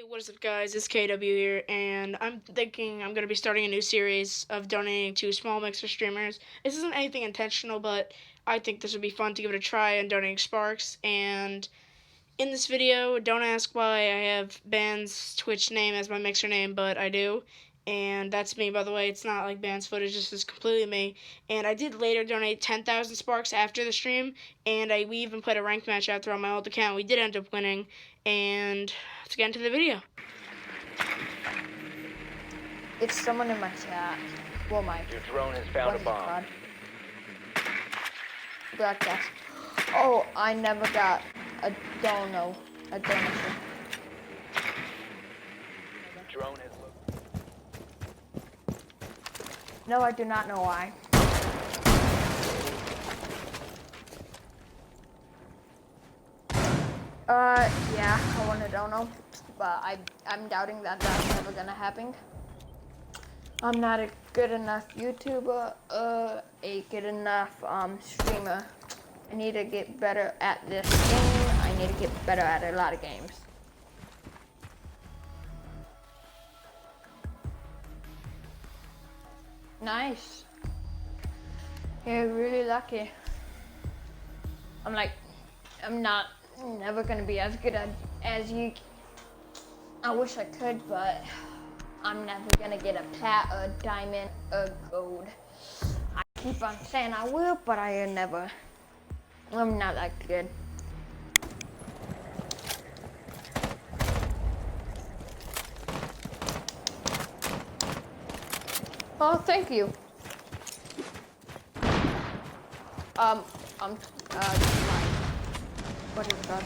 Hey, what is up guys, it's KW here, and I'm thinking I'm going to be starting a new series of donating to small mixer streamers. This isn't anything intentional, but I think this would be fun to give it a try and donating Sparks. And in this video, don't ask why I have Ban's Twitch name as my mixer name, but I do. And that's me, by the way. It's not like Ban's footage, this is completely me. And I did later donate 10,000 Sparks after the stream, and we even played a ranked match after on my old account. We did end up winning, and let's get into the video. It's someone in my chat. Well, my... Your drone has found a bomb. Broadcast. Oh, I never got a donation. Drone has No, I do not know why. Yeah, I want a dono, but I'm doubting that that's never gonna happen. I'm not a good enough YouTuber, a good enough streamer. I need to get better at this game. I need to get better at a lot of games. Nice. You're really lucky. I'm never gonna be as good as you. I wish I could, but I'm never gonna get a plat, a diamond, a gold. I keep on saying I will, but I never. I'm not that good. Oh, thank you. What is that?